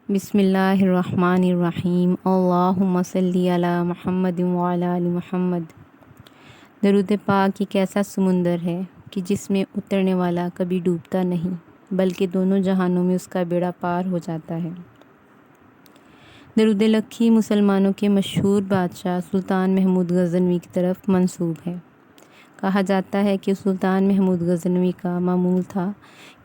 بسم اللہ الرحمن الرحیم، اللہم صلی علی محمد وعلی آل محمد۔ درود پاک ایک ایسا سمندر ہے کہ جس میں اترنے والا کبھی ڈوبتا نہیں بلکہ دونوں جہانوں میں اس کا بیڑا پار ہو جاتا ہے۔ درود لکھی مسلمانوں کے مشہور بادشاہ سلطان محمود غزنوی کی طرف منسوب ہے۔ کہا جاتا ہے کہ سلطان محمود غزنوی کا معمول تھا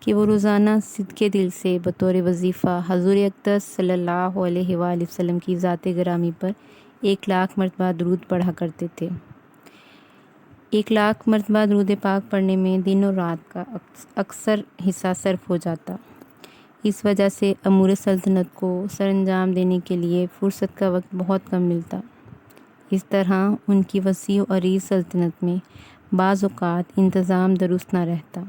کہ وہ روزانہ صدقے دل سے بطور وظیفہ حضور اقدس صلی اللہ علیہ وآلہ وسلم کی ذات گرامی پر 1,00,000 مرتبہ درود پڑھا کرتے تھے۔ 1,00,000 مرتبہ درود پاک پڑھنے میں دن اور رات کا اکثر حصہ صرف ہو جاتا۔ اس وجہ سے امور سلطنت کو سر انجام دینے کے لیے فرصت کا وقت بہت کم ملتا۔ اس طرح ان کی وسیع و عریض سلطنت میں بعض اوقات انتظام درست نہ رہتا۔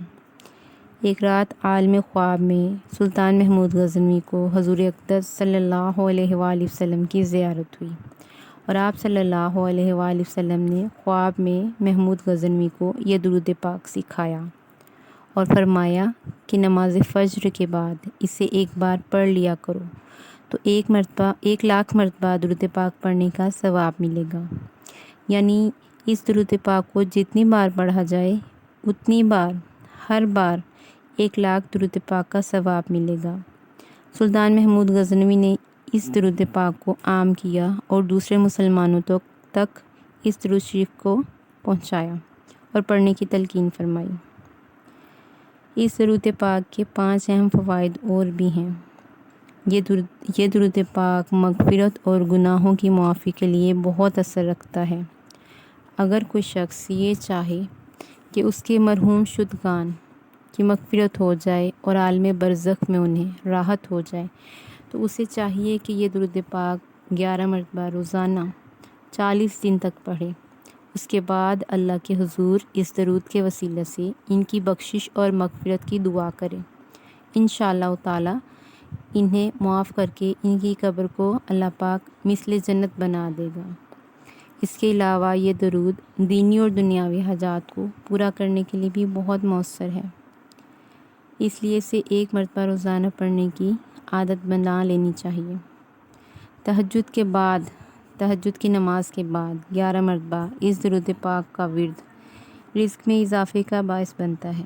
ایک رات عالم خواب میں سلطان محمود غزنوی کو حضور اقدس صلی اللہ علیہ وآلہ وسلم کی زیارت ہوئی اور آپ صلی اللہ علیہ وآلہ وسلم نے خواب میں محمود غزنوی کو یہ درود پاک سکھایا اور فرمایا کہ نماز فجر کے بعد اسے ایک بار پڑھ لیا کرو تو 1,00,000 مرتبہ درود پاک پڑھنے کا ثواب ملے گا۔ یعنی اس درود پاک کو جتنی بار پڑھا جائے اتنی بار ہر بار 1,00,000 درود پاک کا ثواب ملے گا۔ سلطان محمود غزنوی نے اس درود پاک کو عام کیا اور دوسرے مسلمانوں تک اس درود شریف کو پہنچایا اور پڑھنے کی تلقین فرمائی۔ اس درود پاک کے 5 اہم فوائد اور بھی ہیں۔ یہ درود پاک مغفرت اور گناہوں کی معافی کے لیے بہت اثر رکھتا ہے۔ اگر کوئی شخص یہ چاہے کہ اس کے مرحوم شدگان کی مغفرت ہو جائے اور عالم برزخ میں انہیں راحت ہو جائے تو اسے چاہیے کہ یہ درود پاک 11 مرتبہ روزانہ 40 دن تک پڑھے۔ اس کے بعد اللہ کے حضور اس درود کے وسیلے سے ان کی بخشش اور مغفرت کی دعا کرے۔ انشاءاللہ تعالی انہیں معاف کر کے ان کی قبر کو اللہ پاک مثل جنت بنا دے گا۔ اس کے علاوہ یہ درود دینی اور دنیاوی حاجات کو پورا کرنے کے لیے بھی بہت مؤثر ہے، اس لیے اسے 1 مرتبہ روزانہ پڑھنے کی عادت بنا لینی چاہیے۔ تہجد کی نماز کے بعد 11 مرتبہ اس درود پاک کا ورد رزق میں اضافے کا باعث بنتا ہے۔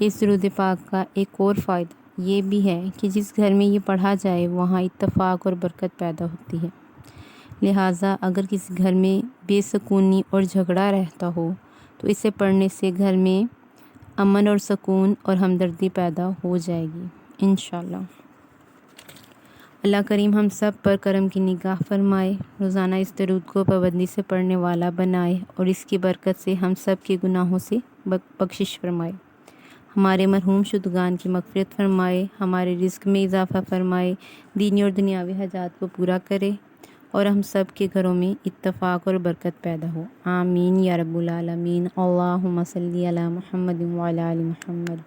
اس درود پاک کا ایک اور فائدہ یہ بھی ہے کہ جس گھر میں یہ پڑھا جائے وہاں اتفاق اور برکت پیدا ہوتی ہے۔ لہٰذا اگر کسی گھر میں بے سکونی اور جھگڑا رہتا ہو تو اسے پڑھنے سے گھر میں امن اور سکون اور ہمدردی پیدا ہو جائے گی انشاءاللہ۔ اللہ کریم ہم سب پر کرم کی نگاہ فرمائے، روزانہ اس درود کو پابندی سے پڑھنے والا بنائے اور اس کی برکت سے ہم سب کے گناہوں سے بخشش فرمائے، ہمارے مرحوم شدگان کی مغفرت فرمائے، ہمارے رزق میں اضافہ فرمائے، دینی اور دنیاوی حاجات کو پورا کرے اور ہم سب کے گھروں میں اتفاق اور برکت پیدا ہو۔ آمین یا رب العالمین۔ اللہم صلی علی محمد وعلی آل محمد۔